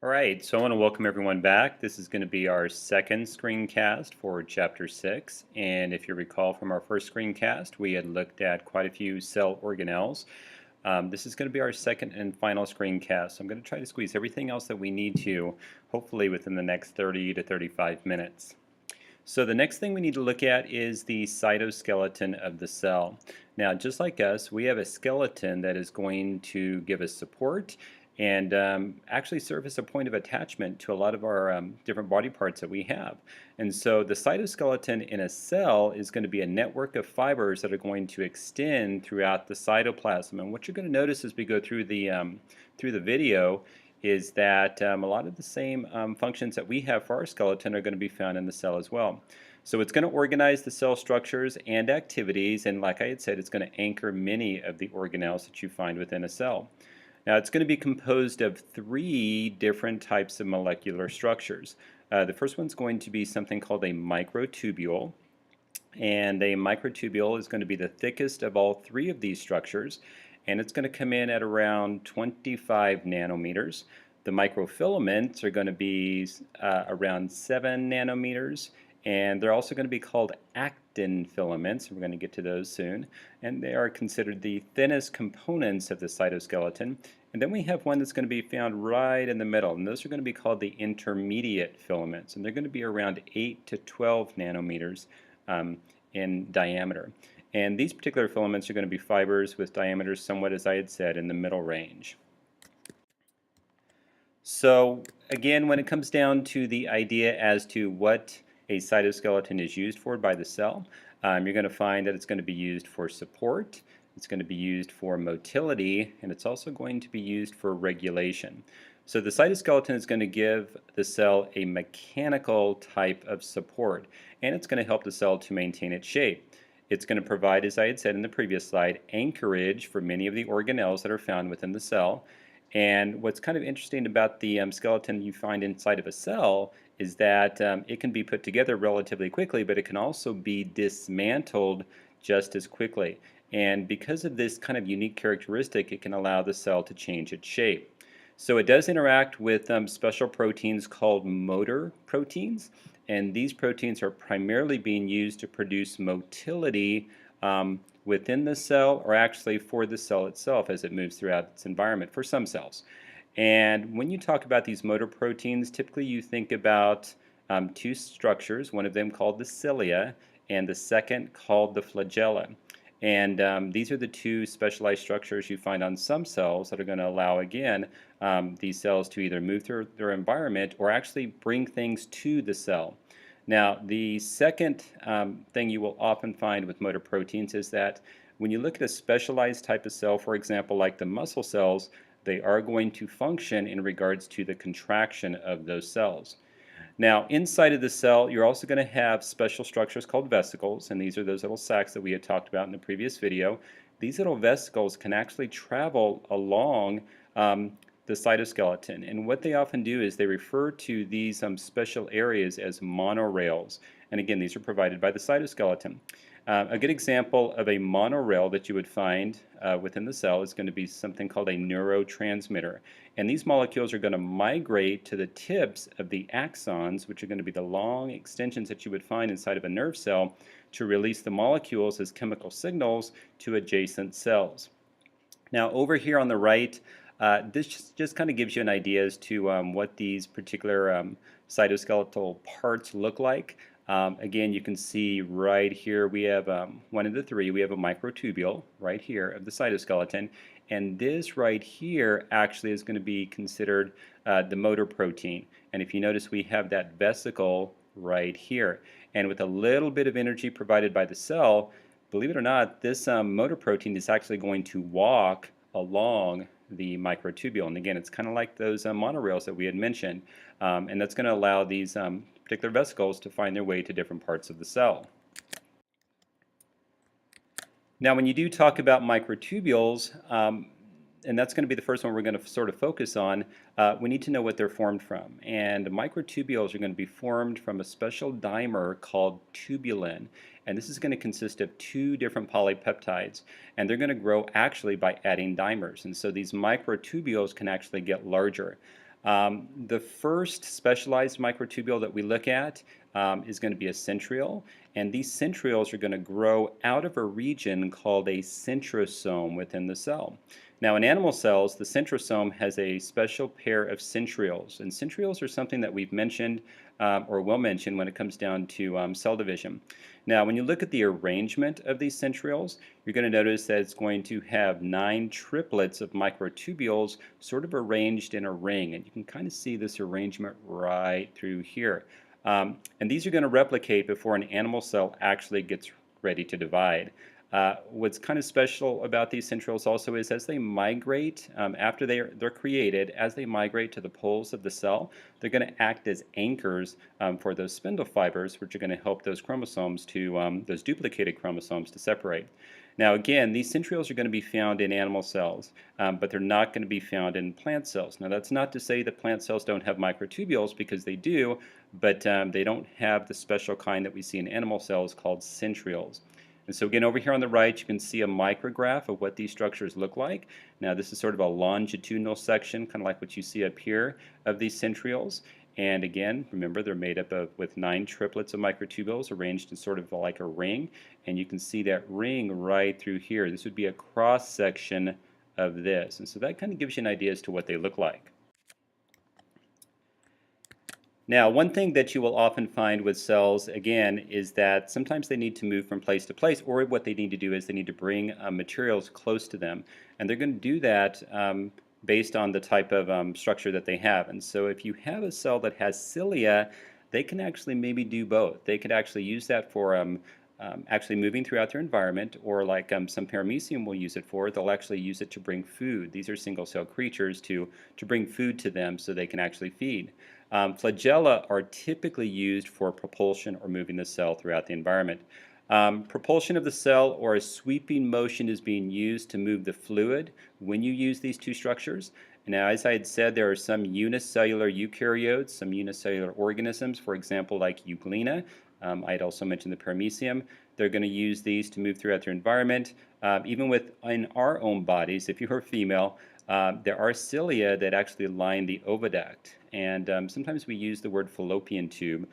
All right, so I want to welcome everyone back. This is going to be our second screencast for Chapter 6. And if you recall from our first screencast, we had looked at quite a few cell organelles. This is going to be our second and final screencast. So I'm going to try to squeeze everything else that we need to, hopefully within the next 30 to 35 minutes. So the next thing we need to look at is the cytoskeleton of the cell. Now, just like us, we have a skeleton that is going to give us support and actually serve as a point of attachment to a lot of our different body parts that we have. And so the cytoskeleton in a cell is going to be a network of fibers that are going to extend throughout the cytoplasm. And what you're going to notice as we go through the video is that a lot of the same functions that we have for our skeleton are going to be found in the cell as well. So it's going to organize the cell structures and activities, and like I had said, it's going to anchor many of the organelles that you find within a cell. Now it's going to be composed of three different types of molecular structures. The first one's going to be something called a microtubule, and a microtubule is going to be the thickest of all three of these structures, and it's going to come in at around 25 nanometers. The microfilaments are going to be around 7 nanometers, and they're also going to be called actin filaments. We're going to get to those soon, and they are considered the thinnest components of the cytoskeleton. And then we have one that's going to be found right in the middle, and those are going to be called the intermediate filaments, and they're going to be around 8 to 12 nanometers in diameter. And these particular filaments are going to be fibers with diameters somewhat, as I had said, in the middle range. So again, when it comes down to the idea as to what a cytoskeleton is used for by the cell, you're going to find that it's going to be used for support, it's going to be used for motility, and it's also going to be used for regulation. So the cytoskeleton is going to give the cell a mechanical type of support, and it's going to help the cell to maintain its shape. It's going to provide, as I had said in the previous slide, anchorage for many of the organelles that are found within the cell. And what's kind of interesting about the skeleton you find inside of a cell is that it can be put together relatively quickly, but it can also be dismantled just as quickly. And because of this kind of unique characteristic, it can allow the cell to change its shape. So it does interact with special proteins called motor proteins, and these proteins are primarily being used to produce motility within the cell, or actually for the cell itself as it moves throughout its environment for some cells. And when you talk about these motor proteins, typically you think about two structures, one of them called the cilia and the second called the flagella. And these are the two specialized structures you find on some cells that are going to allow, again, these cells to either move through their environment or actually bring things to the cell. Now, the second thing you will often find with motor proteins is that when you look at a specialized type of cell, for example, like the muscle cells, they are going to function in regards to the contraction of those cells. Now, inside of the cell, you're also going to have special structures called vesicles, and these are those little sacs that we had talked about in the previous video. These little vesicles can actually travel along the cytoskeleton, and what they often do is they refer to these special areas as monorails, and again, these are provided by the cytoskeleton. A good example of a monorail that you would find within the cell is going to be something called a neurotransmitter. And these molecules are going to migrate to the tips of the axons, which are going to be the long extensions that you would find inside of a nerve cell, to release the molecules as chemical signals to adjacent cells. Now, over here on the right, this just kind of gives you an idea as to what these particular cytoskeletal parts look like. Again, you can see right here we have one of the three. We have a microtubule right here of the cytoskeleton, and this right here actually is going to be considered the motor protein. And if you notice, we have that vesicle right here. And with a little bit of energy provided by the cell, believe it or not, this motor protein is actually going to walk along the microtubule. And again, it's kind of like those monorails that we had mentioned. And that's going to allow these particular vesicles to find their way to different parts of the cell. Now, when you do talk about microtubules, and that's going to be the first one we're going to sort of focus on, we need to know what they're formed from. And microtubules are going to be formed from a special dimer called tubulin. And this is going to consist of two different polypeptides. And they're going to grow actually by adding dimers. And so these microtubules can actually get larger. The first specialized microtubule that we look at is going to be a centriole, and these centrioles are going to grow out of a region called a centrosome within the cell. Now, in animal cells, the centrosome has a special pair of centrioles, and centrioles are something that we've mentioned or will mention when it comes down to cell division. Now, when you look at the arrangement of these centrioles, you're going to notice that it's going to have 9 triplets of microtubules sort of arranged in a ring, and you can kind of see this arrangement right through here. And these are going to replicate before an animal cell actually gets ready to divide. What's kind of special about these centrioles also is as they migrate, after they're created, as they migrate to the poles of the cell, they're going to act as anchors for those spindle fibers, which are going to help those chromosomes to, those duplicated chromosomes to separate. Now again, these centrioles are going to be found in animal cells, but they're not going to be found in plant cells. Now that's not to say that plant cells don't have microtubules, because they do, but they don't have the special kind that we see in animal cells called centrioles. And so again, over here on the right, you can see a micrograph of what these structures look like. Now this is sort of a longitudinal section, kind of like what you see up here, of these centrioles. And again, remember, they're made up of with 9 triplets of microtubules arranged in sort of like a ring. And you can see that ring right through here. This would be a cross section of this. And so that kind of gives you an idea as to what they look like. Now, one thing that you will often find with cells, again, is that sometimes they need to move from place to place, or what they need to do is they need to bring materials close to them. And they're going to do that based on the type of structure that they have. And so if you have a cell that has cilia, they can actually maybe do both. They could actually use that for actually moving throughout their environment, or like some paramecium will use it for, they'll actually use it to bring food. These are single-cell creatures to bring food to them so they can actually feed. Flagella are typically used for propulsion or moving the cell throughout the environment. Propulsion of the cell or a sweeping motion is being used to move the fluid when you use these two structures. Now, as I had said, there are some unicellular eukaryotes, some unicellular organisms, for example, like Euglena. I had also mentioned the paramecium. They're going to use these to move throughout their environment. Even within our own bodies, if you're a female, there are cilia that actually line the oviduct. And sometimes we use the word fallopian tube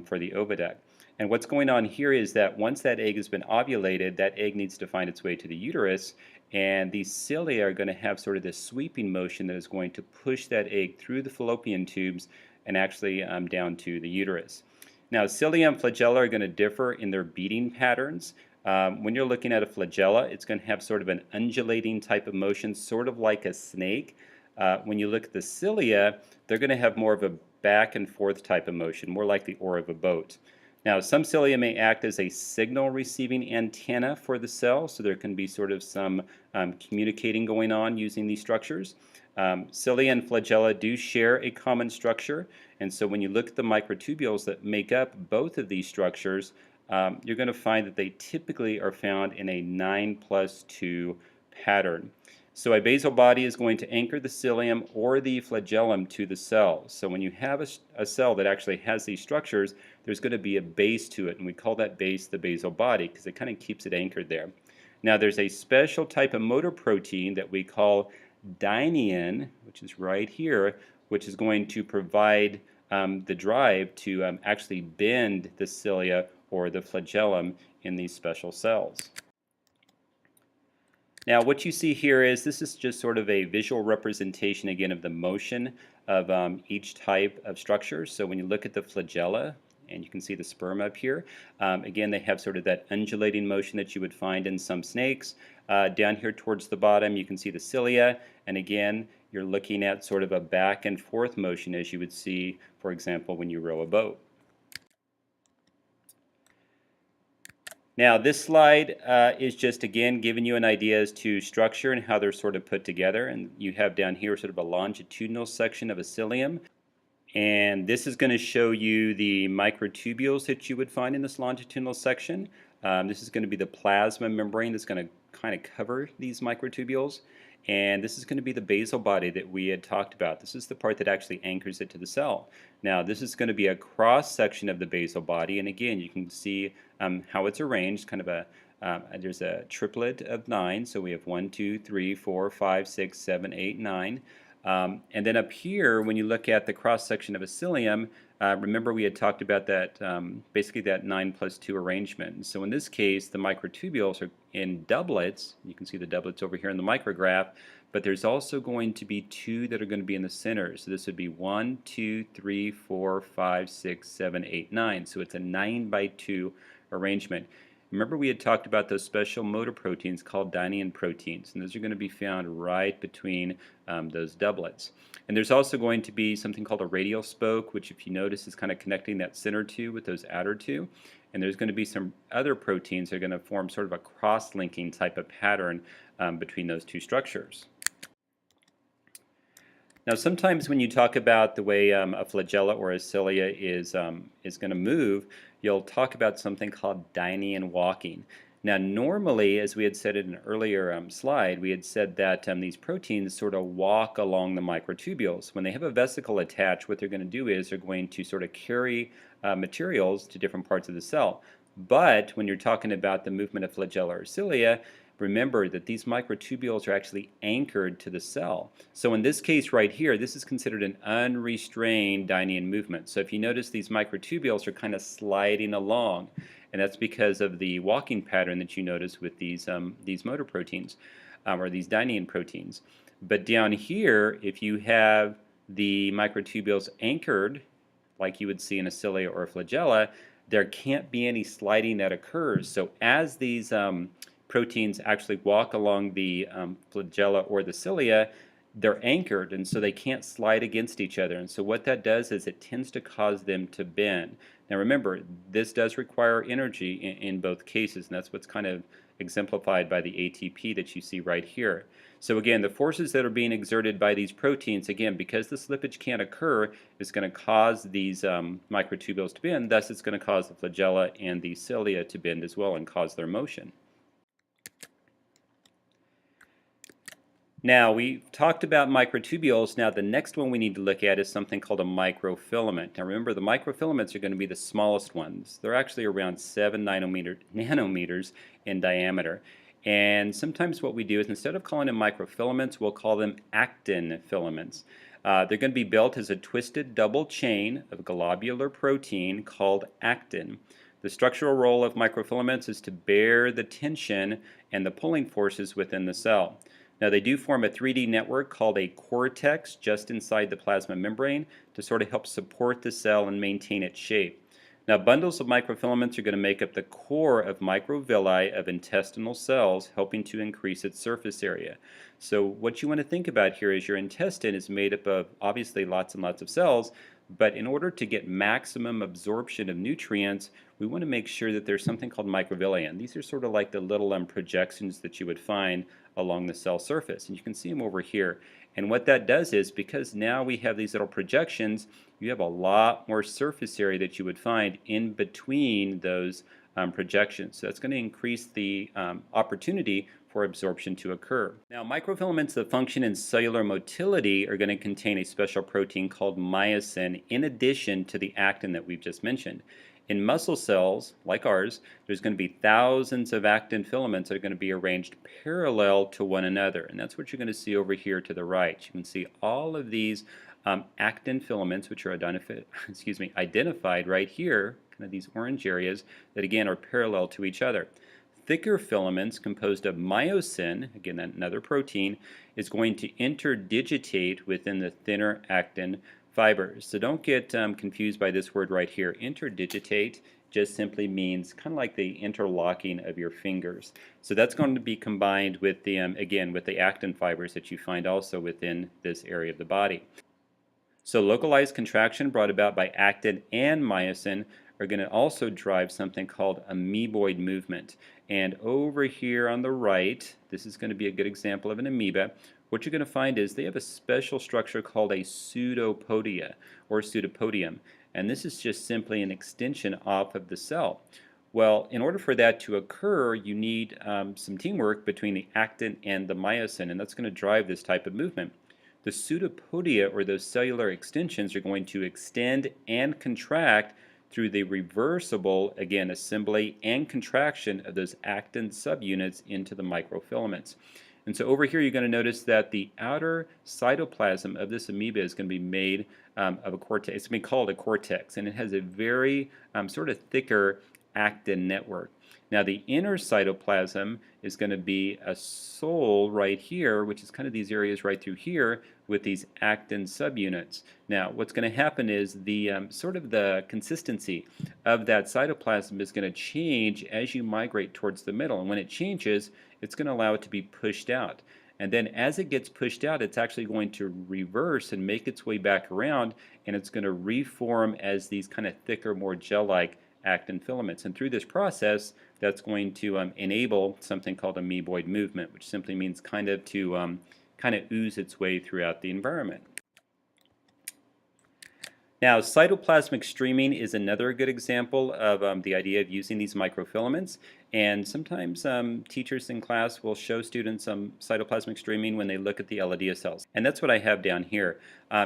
for the oviduct. And what's going on here is that once that egg has been ovulated, that egg needs to find its way to the uterus, and these cilia are going to have sort of this sweeping motion that is going to push that egg through the fallopian tubes and actually down to the uterus. Now, cilia and flagella are going to differ in their beating patterns. When you're looking at a flagella, it's going to have sort of an undulating type of motion, sort of like a snake. When you look at the cilia, they're going to have more of a back and forth type of motion, more like the oar of a boat. Now, some cilia may act as a signal receiving antenna for the cell, so there can be sort of some communicating going on using these structures. Cilia and flagella do share a common structure, and so when you look at the microtubules that make up both of these structures, you're going to find that they typically are found in a 9+2 pattern. So a basal body is going to anchor the cilium or the flagellum to the cell. So when you have a cell that actually has these structures, there's going to be a base to it, and we call that base the basal body because it kind of keeps it anchored there. Now there's a special type of motor protein that we call dynein, which is right here, which is going to provide the drive to actually bend the cilia or the flagellum in these special cells. Now what you see here is this is just sort of a visual representation again of the motion of each type of structure. So when you look at the flagella, and you can see the sperm up here, again they have sort of that undulating motion that you would find in some snakes. Down here towards the bottom you can see the cilia, and again you're looking at sort of a back and forth motion as you would see, for example, when you row a boat. Now this slide is just again giving you an idea as to structure and how they're sort of put together, and you have down here sort of a longitudinal section of a cilium, and this is going to show you the microtubules that you would find in this longitudinal section. This is going to be the plasma membrane that's going to kind of cover these microtubules, and this is going to be the basal body that we had talked about. This is the part that actually anchors it to the cell. Now this is going to be a cross section of the basal body, and again you can see how it's arranged, kind of there's a triplet of 9, so we have 1, 2, 3, 4, 5, 6, 7, 8, 9. And then up here, when you look at the cross-section of a cilium, remember we had talked about that, basically that 9+2 arrangement. So in this case, the microtubules are in doublets. You can see the doublets over here in the micrograph, but there's also going to be two that are going to be in the center. So this would be 1, 2, 3, 4, 5, 6, 7, 8, 9. So it's a 9×2 arrangement. Remember we had talked about those special motor proteins called dynein proteins, and those are going to be found right between those doublets. And there's also going to be something called a radial spoke, which if you notice is kind of connecting that center two with those outer two. And there's going to be some other proteins that are going to form sort of a cross-linking type of pattern between those two structures. Now, sometimes when you talk about the way a flagella or a cilia is going to move, you'll talk about something called dynein walking. Now, normally, as we had said in an earlier slide, we had said that these proteins sort of walk along the microtubules. When they have a vesicle attached, what they're going to do is they're going to sort of carry materials to different parts of the cell. But when you're talking about the movement of flagella or cilia, remember that these microtubules are actually anchored to the cell. So in this case right here, this is considered an unrestrained dynein movement. So if you notice, these microtubules are kind of sliding along, and that's because of the walking pattern that you notice with these motor proteins, or these dynein proteins. But down here, if you have the microtubules anchored, like you would see in a cilia or a flagella, there can't be any sliding that occurs. So as these proteins actually walk along the flagella or the cilia, they're anchored, and so they can't slide against each other. And so what that does is it tends to cause them to bend. Now remember, this does require energy in both cases, and that's what's kind of exemplified by the ATP that you see right here. So again, the forces that are being exerted by these proteins, again, because the slippage can't occur, is going to cause these microtubules to bend. Thus, it's going to cause the flagella and the cilia to bend as well and cause their motion. Now, we've talked about microtubules. Now, the next one we need to look at is something called a microfilament. Now, remember, the microfilaments are going to be the smallest ones. They're actually around 7 nanometers in diameter. And sometimes what we do is, instead of calling them microfilaments, we'll call them actin filaments. They're going to be built as a twisted double chain of globular protein called actin. The structural role of microfilaments is to bear the tension and the pulling forces within the cell. Now, they do form a 3D network called a cortex just inside the plasma membrane to sort of help support the cell and maintain its shape. Now, bundles of microfilaments are going to make up the core of microvilli of intestinal cells, helping to increase its surface area. So what you want to think about here is your intestine is made up of obviously lots and lots of cells, but in order to get maximum absorption of nutrients, we want to make sure that there's something called microvilli. And these are sort of like the little projections that you would find along the cell surface. And you can see them over here. And what that does is, because now we have these little projections, you have a lot more surface area that you would find in between those projections. So that's going to increase the opportunity for absorption to occur. Now, microfilaments that function in cellular motility are going to contain a special protein called myosin in addition to the actin that we've just mentioned. In muscle cells, like ours, there's going to be thousands of actin filaments that are going to be arranged parallel to one another. And that's what you're going to see over here to the right. You can see all of these actin filaments, which are identified right here, kind of these orange areas, that again are parallel to each other. Thicker filaments composed of myosin, again another protein, is going to interdigitate within the thinner actin fibers. So don't get confused by this word right here. Interdigitate just simply means kind of like the interlocking of your fingers. So that's going to be combined with the, again, with the actin fibers that you find also within this area of the body. So localized contraction brought about by actin and myosin are going to also drive something called amoeboid movement. And over here on the right, this is going to be a good example of an amoeba. What you're going to find is they have a special structure called a pseudopodia or pseudopodium. And this is just simply an extension off of the cell. Well, in order for that to occur, you need some teamwork between the actin and the myosin, and that's going to drive this type of movement. The pseudopodia, or those cellular extensions, are going to extend and contract through the reversible, again, assembly and contraction of those actin subunits into the microfilaments. And so over here you're going to notice that the outer cytoplasm of this amoeba is going to be made of a cortex. It's going to be called a cortex, and it has a very sort of thicker actin network. Now the inner cytoplasm is going to be a sole right here, which is kind of these areas right through here with these actin subunits. Now what's going to happen is the sort of the consistency of that cytoplasm is going to change as you migrate towards the middle, and when it changes, it's going to allow it to be pushed out. And then as it gets pushed out, it's actually going to reverse and make its way back around, and it's going to reform as these kind of thicker, more gel-like actin filaments. And through this process, that's going to enable something called amoeboid movement, which simply means kind of to kind of ooze its way throughout the environment. Now, cytoplasmic streaming is another good example of the idea of using these microfilaments, and sometimes teachers in class will show students cytoplasmic streaming when they look at the Elidea cells. And that's what I have down here.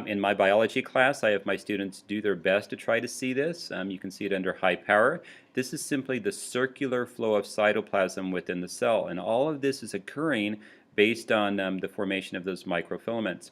In my biology class, I have my students do their best to try to see this. You can see it under high power. This is simply the circular flow of cytoplasm within the cell, and all of this is occurring based on the formation of those microfilaments.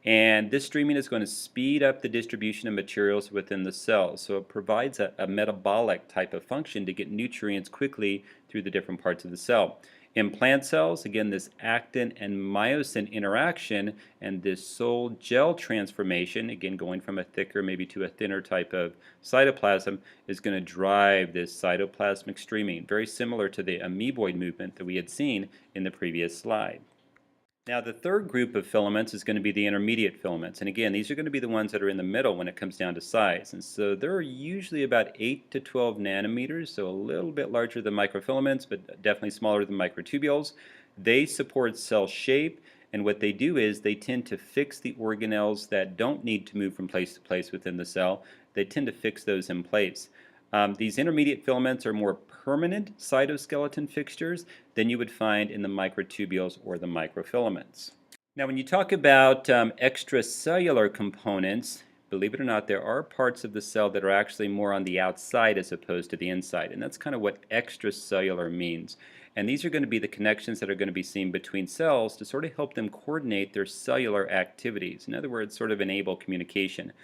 And this streaming is going to speed up the distribution of materials within the cell. So it provides a metabolic type of function to get nutrients quickly through the different parts of the cell. In plant cells, again, this actin and myosin interaction and this sole gel transformation, again going from a thicker maybe to a thinner type of cytoplasm, is going to drive this cytoplasmic streaming, very similar to the amoeboid movement that we had seen in the previous slide. Now the third group of filaments is going to be the intermediate filaments, and again these are going to be the ones that are in the middle when it comes down to size, and so they're usually about 8 to 12 nanometers, so a little bit larger than microfilaments but definitely smaller than microtubules. They support cell shape, and what they do is they tend to fix the organelles that don't need to move from place to place within the cell. They tend to fix those in place. These intermediate filaments are more permanent cytoskeleton fixtures than you would find in the microtubules or the microfilaments. Now when you talk about extracellular components, believe it or not, there are parts of the cell that are actually more on the outside as opposed to the inside, and that's kind of what extracellular means. And these are going to be the connections that are going to be seen between cells to sort of help them coordinate their cellular activities. In other words, sort of enable communication.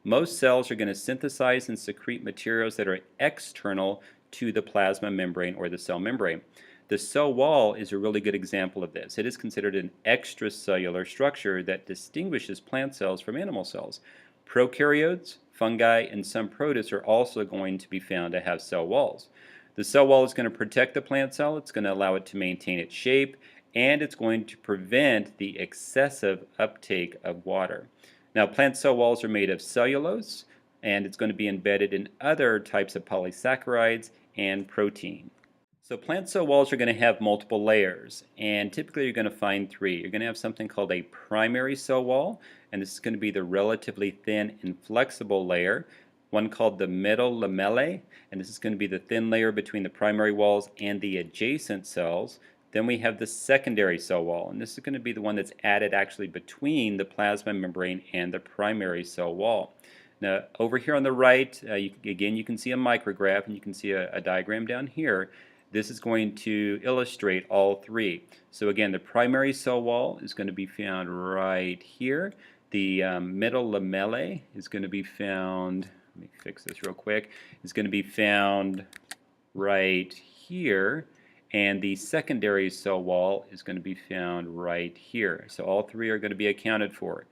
Most cells are going to synthesize and secrete materials that are external to the plasma membrane or the cell membrane. The cell wall is a really good example of this. It is considered an extracellular structure that distinguishes plant cells from animal cells. Prokaryotes, fungi, and some protists are also going to be found to have cell walls. The cell wall is going to protect the plant cell, it's going to allow it to maintain its shape, and it's going to prevent the excessive uptake of water. Now, plant cell walls are made of cellulose, and it's going to be embedded in other types of polysaccharides and protein. So plant cell walls are going to have multiple layers, and typically you're going to find three. You're going to have something called a primary cell wall, and this is going to be the relatively thin and flexible layer. One called the middle lamellae, and this is going to be the thin layer between the primary walls and the adjacent cells. Then we have the secondary cell wall, and this is going to be the one that's added actually between the plasma membrane and the primary cell wall. Now over here on the right, again you can see a micrograph, and you can see a diagram down here. This is going to illustrate all three. So again, the primary cell wall is going to be found right here. The middle lamellae is going to be found, let me fix this real quick, is going to be found right here. And the secondary cell wall is going to be found right here. So all three are going to be accounted for.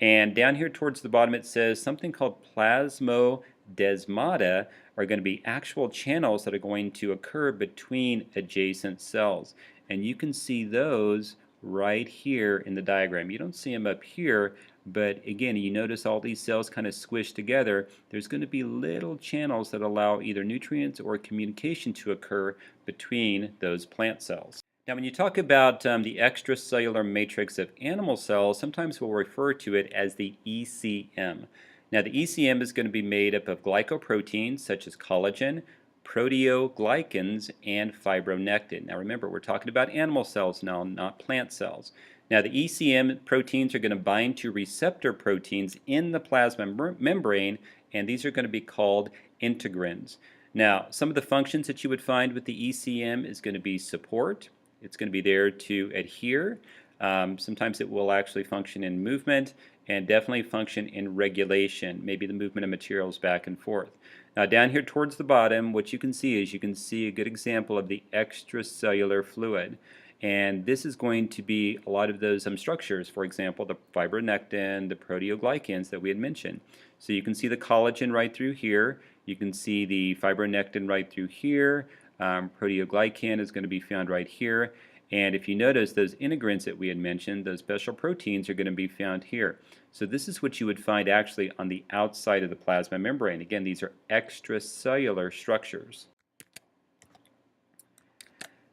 And down here towards the bottom it says something called plasmodesmata are going to be actual channels that are going to occur between adjacent cells. And you can see those right here in the diagram. You don't see them up here, but again, you notice all these cells kind of squished together. There's going to be little channels that allow either nutrients or communication to occur between those plant cells. Now when you talk about the extracellular matrix of animal cells, sometimes we'll refer to it as the ECM. Now the ECM is going to be made up of glycoproteins such as collagen, proteoglycans, and fibronectin. Now remember, we're talking about animal cells now, not plant cells. Now the ECM proteins are going to bind to receptor proteins in the plasma membrane, and these are going to be called integrins. Now some of the functions that you would find with the ECM is going to be support, It's going to be there to adhere. Sometimes it will actually function in movement and definitely function in regulation, maybe the movement of materials back and forth. Now down here towards the bottom, what you can see is you can see a good example of the extracellular fluid. And this is going to be a lot of those structures, for example, the fibronectin, the proteoglycans that we had mentioned. So you can see the collagen right through here. You can see the fibronectin right through here. Proteoglycan is going to be found right here. And if you notice, those integrants that we had mentioned, those special proteins, are going to be found here. So this is what you would find actually on the outside of the plasma membrane. Again, these are extracellular structures.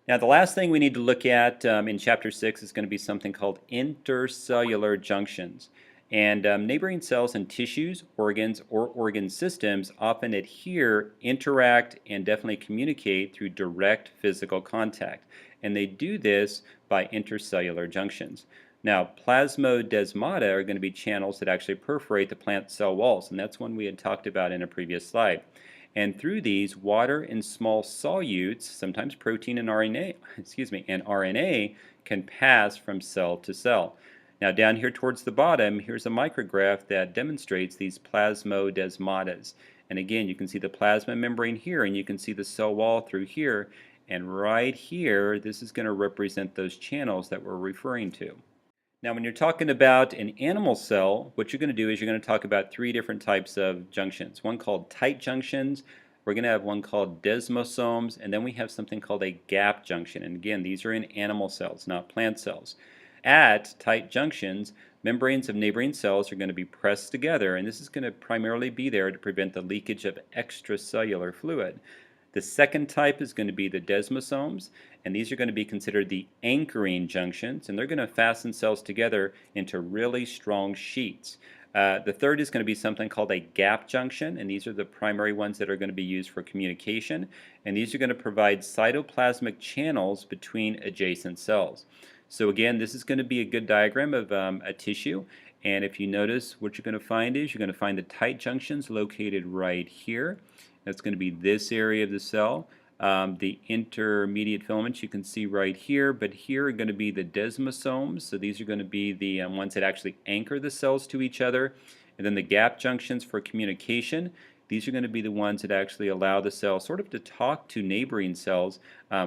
Now the last thing we need to look at in Chapter 6 is going to be something called intercellular junctions. And neighboring cells and tissues, organs, or organ systems often adhere, interact, and definitely communicate through direct physical contact. And they do this by intercellular junctions. Now, plasmodesmata are going to be channels that actually perforate the plant cell walls, and that's one we had talked about in a previous slide. And through these, water and small solutes, sometimes protein and RNA, can pass from cell to cell. Now down here towards the bottom, here's a micrograph that demonstrates these plasmodesmatas. And again, you can see the plasma membrane here, and you can see the cell wall through here. And right here, this is going to represent those channels that we're referring to. Now when you're talking about an animal cell, what you're going to do is you're going to talk about three different types of junctions. One called tight junctions, we're going to have one called desmosomes, and then we have something called a gap junction. And again, these are in animal cells, not plant cells. At tight junctions, membranes of neighboring cells are going to be pressed together, and this is going to primarily be there to prevent the leakage of extracellular fluid. The second type is going to be the desmosomes, and these are going to be considered the anchoring junctions, and they're going to fasten cells together into really strong sheets. The third is going to be something called a gap junction, and these are the primary ones that are going to be used for communication, and these are going to provide cytoplasmic channels between adjacent cells. So again, this is going to be a good diagram of a tissue, and if you notice, what you're going to find is you're going to find the tight junctions located right here. That's going to be this area of the cell. The intermediate filaments you can see right here, but here are going to be the desmosomes. So these are going to be the ones that actually anchor the cells to each other. And then the gap junctions for communication. These are going to be the ones that actually allow the cell sort of to talk to neighboring cells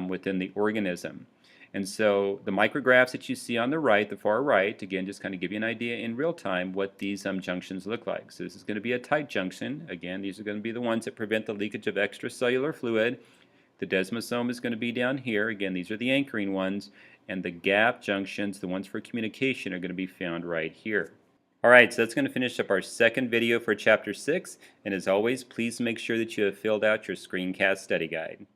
within the organism. And so the micrographs that you see on the right, the far right, again, just kind of give you an idea in real time what these junctions look like. So this is going to be a tight junction. Again, these are going to be the ones that prevent the leakage of extracellular fluid. The desmosome is going to be down here. Again, these are the anchoring ones. And the gap junctions, the ones for communication, are going to be found right here. Alright, so that's going to finish up our second video for Chapter 6. And as always, please make sure that you have filled out your screencast study guide.